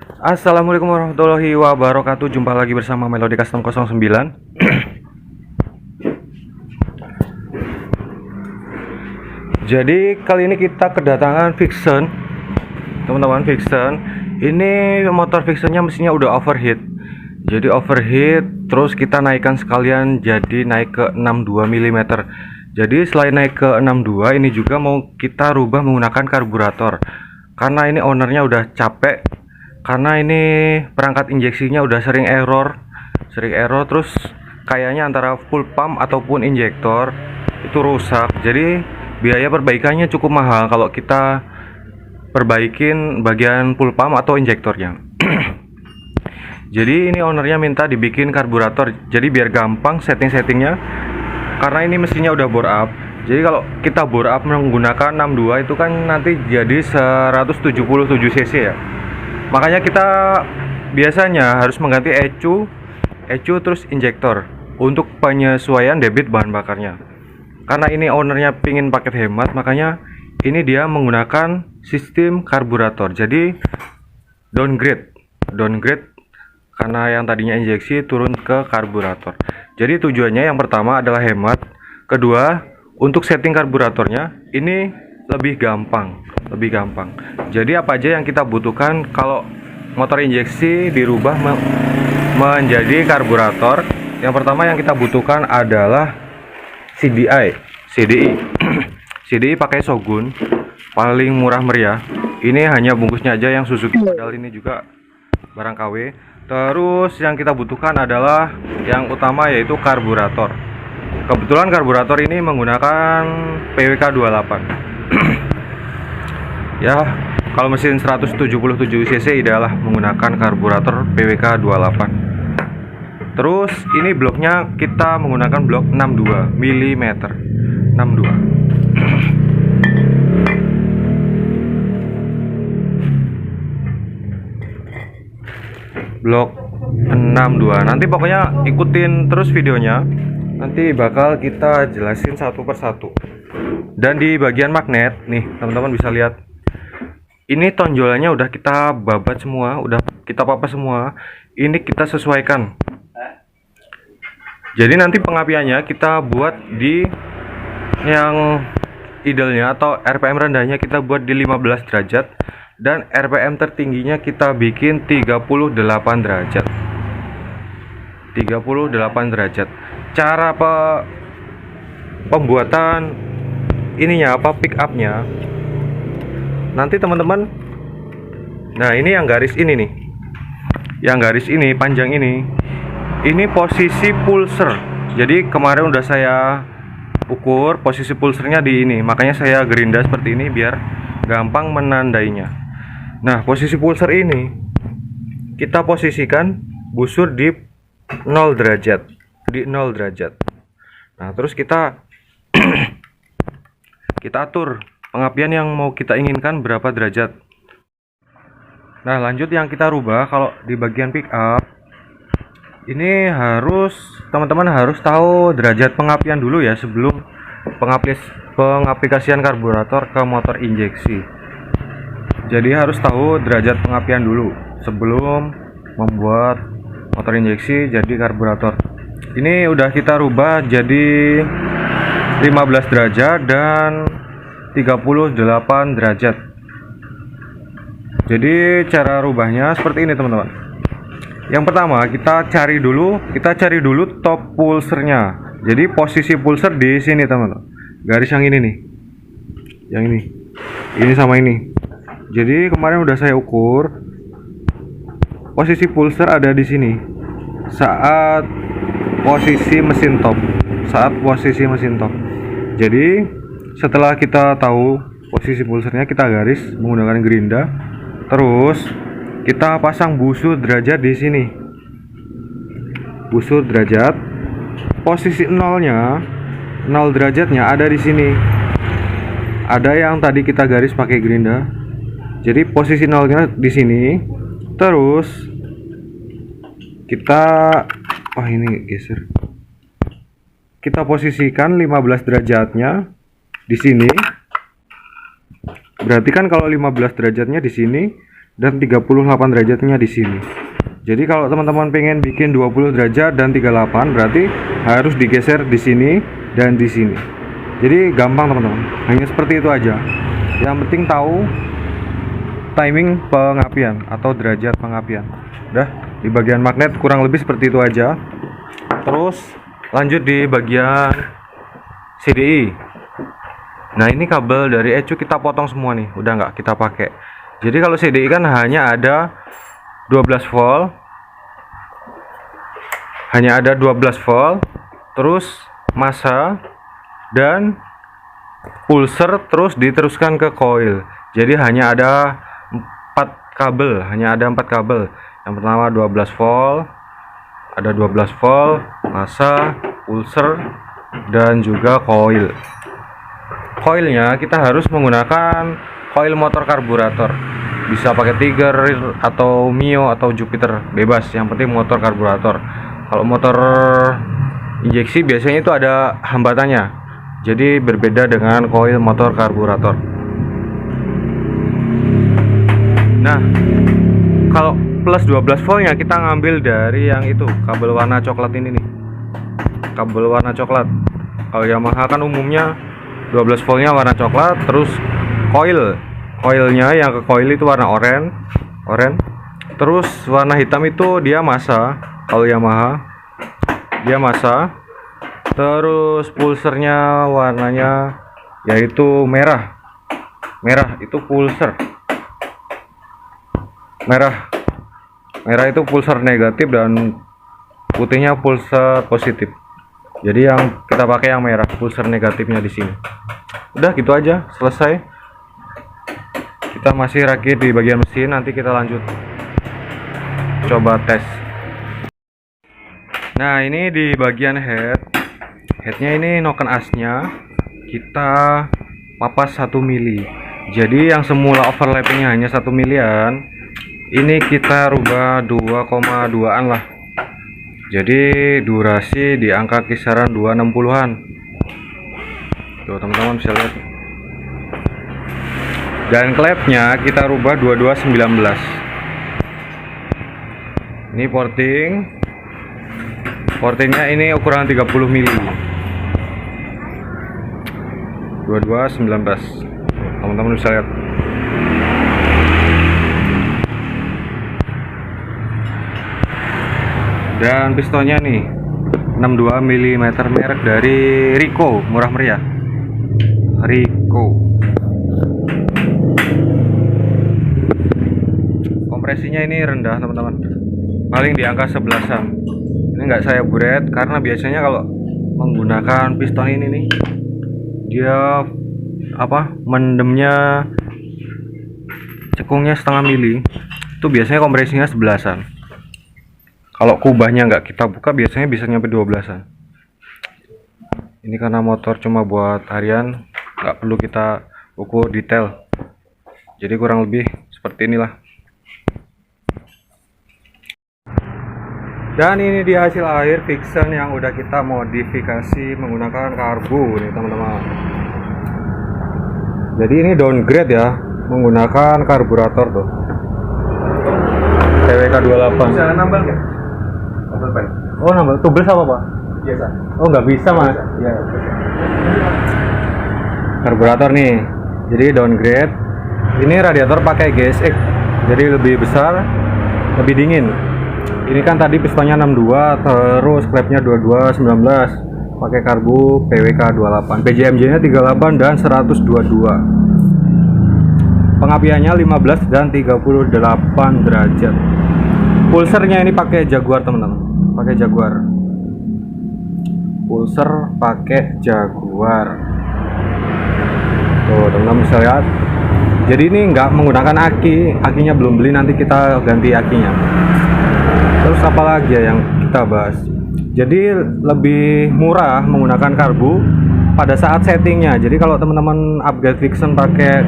Assalamualaikum warahmatullahi wabarakatuh. Jumpa lagi bersama Melody Custom 09. Jadi kali ini kita kedatangan Vixen, teman-teman. Vixen ini motor Vixennya mesinnya udah overheat. Jadi overheat, terus kita naikkan sekalian jadi naik ke 62 mm. Jadi selain naik ke 62, ini juga mau kita rubah menggunakan karburator. Karena ini ownernya udah capek, karena ini perangkat injeksinya udah sering error terus kayaknya antara full pump ataupun injektor itu rusak. Jadi biaya perbaikannya cukup mahal kalau kita perbaikin bagian full pump atau injektornya. Jadi ini ownernya minta dibikin karburator, jadi biar gampang setting-settingnya, karena ini mesinnya udah bore up. Jadi kalau kita bore up menggunakan 62 itu kan nanti jadi 177 cc ya. Makanya kita biasanya harus mengganti ECU terus injektor untuk penyesuaian debit bahan bakarnya. Karena ini ownernya pingin paket hemat, makanya ini dia menggunakan sistem karburator. Jadi downgrade karena yang tadinya injeksi turun ke karburator. Jadi tujuannya yang pertama adalah hemat, kedua untuk setting karburatornya ini lebih gampang. Jadi apa aja yang kita butuhkan kalau motor injeksi dirubah menjadi karburator? Yang pertama yang kita butuhkan adalah CDI. CDI pakai Shogun, paling murah meriah. Ini hanya bungkusnya aja yang Suzuki, padahal ini juga barang KW. Terus yang kita butuhkan adalah yang utama, yaitu karburator. Kebetulan karburator ini menggunakan PWK 28. Ya, kalau mesin 177 cc ideal lah menggunakan karburator PWK 28. Terus ini bloknya kita menggunakan blok 62 mm. 62 blok 62. Nanti pokoknya ikutin terus videonya, nanti bakal kita jelasin satu persatu. Dan di bagian magnet nih teman-teman bisa lihat, ini tonjolannya udah kita babat semua, udah kita papas semua. Ini kita sesuaikan. Jadi nanti pengapiannya kita buat di yang idealnya atau RPM rendahnya kita buat di 15 derajat, dan RPM tertingginya kita bikin 38 derajat. 38 derajat. Cara pembuatan ininya pick up-nya nanti teman-teman. Nah, ini yang garis ini nih. Yang garis ini panjang ini posisi pulser. Jadi kemarin udah saya ukur posisi pulsernya di ini, makanya saya gerinda seperti ini biar gampang menandainya. Nah, posisi pulser ini kita posisikan busur di 0 derajat. Nah, terus kita kita atur pengapian yang mau kita inginkan berapa derajat. Nah, lanjut yang kita rubah kalau di bagian pick up ini teman-teman harus tahu derajat pengapian dulu ya sebelum pengaplikasian karburator ke motor injeksi. Jadi harus tahu derajat pengapian dulu sebelum membuat motor injeksi jadi karburator. Ini udah kita rubah jadi 15 derajat dan 38 derajat. Jadi cara rubahnya seperti ini teman-teman. Yang pertama kita cari dulu top pulsernya. Jadi posisi pulser di sini teman-teman. Garis yang ini nih. Yang ini. Ini sama ini. Jadi kemarin udah saya ukur posisi pulser ada di sini saat posisi mesin top. Jadi setelah kita tahu posisi pulsernya, kita garis menggunakan gerinda. Terus kita pasang busur derajat di sini. Busur derajat. Posisi 0 derajatnya ada di sini. Ada yang tadi kita garis pakai gerinda. Jadi posisi 0-nya di sini. Terus kita ini geser. Kita posisikan 15 derajatnya di sini. Berarti kan kalau 15 derajatnya di sini, dan 38 derajatnya di sini. Jadi kalau teman-teman pengen bikin 20 derajat dan 38 berarti harus digeser di sini dan di sini. Jadi gampang teman-teman, hanya seperti itu aja. Yang penting tahu timing pengapian atau derajat pengapian. Udah, di bagian magnet kurang lebih seperti itu aja. Terus lanjut di bagian CDI. Nah, ini kabel dari ECU kita potong semua nih, udah nggak kita pakai. Jadi kalau CDI kan hanya ada 12 volt. Hanya ada 12 volt, terus massa dan pulser, terus diteruskan ke coil. Jadi hanya ada 4 kabel, Yang pertama 12 volt, ada 12 volt, massa, pulser, dan juga coil. Coilnya kita harus menggunakan coil motor karburator. Bisa pakai Tiger atau Mio atau Jupiter, bebas, yang penting motor karburator. Kalau motor injeksi biasanya itu ada hambatannya, jadi berbeda dengan coil motor karburator. Nah, kalau plus 12 voltnya kita ngambil dari yang itu, kabel warna coklat ini nih, kabel warna coklat. Kalau Yamaha kan umumnya 12 voltnya warna coklat, terus coilnya yang ke coil itu warna oranye, terus warna hitam itu dia massa. Kalau Yamaha dia massa, terus pulsernya warnanya yaitu merah itu pulser, merah itu pulser negatif dan putihnya pulser positif. Jadi yang kita pakai yang merah, pulser negatifnya di sini. Udah gitu aja, selesai. Kita masih rakit di bagian mesin, nanti kita lanjut coba tes. Nah, ini di bagian headnya ini noken asnya kita papas 1 mili. Jadi yang semula overlappingnya hanya 1 milian, ini kita rubah 2,2an lah. Jadi durasi di angka kisaran 260-an. Tuh teman-teman bisa lihat. Dan klepnya kita rubah 2219. Ini portingnya ini ukuran 30 mili. 2219. Teman-teman bisa lihat. Dan pistonnya nih 62 mm merek dari Rico, murah meriah. Rico. Kompresinya ini rendah teman-teman, paling di angka 11an. Ini nggak saya buret karena biasanya kalau menggunakan piston ini nih, dia mendemnya cekungnya setengah mili, itu biasanya kompresinya 11an. Kalau kubahnya nggak kita buka biasanya bisa nyampe 12an. Ini karena motor cuma buat harian, nggak perlu kita ukur detail, jadi kurang lebih seperti inilah. Dan ini dia hasil akhir Vixen yang udah kita modifikasi menggunakan karbu nih teman-teman. Jadi ini downgrade ya, menggunakan karburator tuh TWK 28. Bisa nambal nggak? Oh nambal, tubles apa pak? Biasa. Oh nggak bisa mas. Ya. Karburator nih, jadi downgrade. Ini radiator pakai GSX, jadi lebih besar, lebih dingin. Ini kan tadi pistonnya 62, terus klepnya 2219, pakai karbu PWK 28, PJMJ nya 38 dan 122. Pengapiannya 15 dan 38 derajat. Pulsernya ini pakai Jaguar teman-teman, pakai Jaguar. Pulser pakai Jaguar. Tuh teman-teman bisa lihat. Jadi ini nggak menggunakan akinya belum beli, nanti kita ganti akinya. Terus apa lagi ya yang kita bahas? Jadi lebih murah menggunakan karbu pada saat settingnya. Jadi kalau teman-teman upgrade Vixen pakai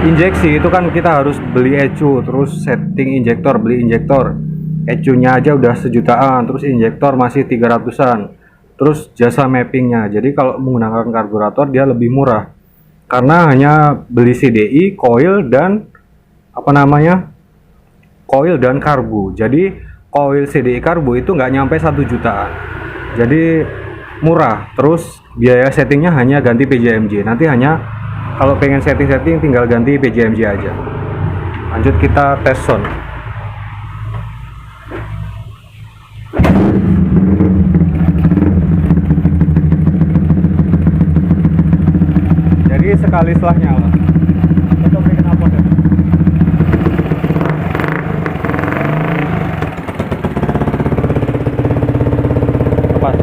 injeksi itu kan kita harus beli ECU, terus setting injektor, beli injektor. ECU-nya aja udah sejutaan, terus injektor masih 300-an. Terus jasa mappingnya. Jadi kalau menggunakan karburator dia lebih murah. Karena hanya beli CDI, coil dan coil dan karbu. Jadi coil CDI karbu itu nggak nyampe 1 jutaan, jadi murah. Terus biaya settingnya hanya ganti PJMJ. Nanti hanya kalau pengen setting tinggal ganti PJMJ aja. Lanjut kita tes sound. Jadi sekali setelah nyala kita beri knalpot ya. Lepas.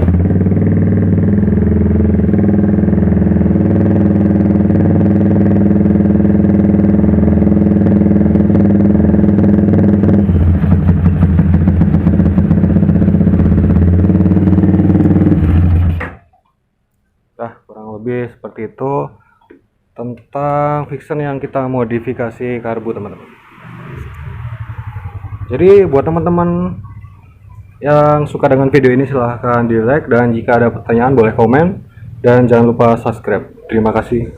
Nah, kurang lebih seperti itu tentang fiction yang kita modifikasi karbu, teman-teman. Jadi buat teman-teman yang suka dengan video ini silahkan di like, dan jika ada pertanyaan boleh komen, dan jangan lupa subscribe. Terima kasih.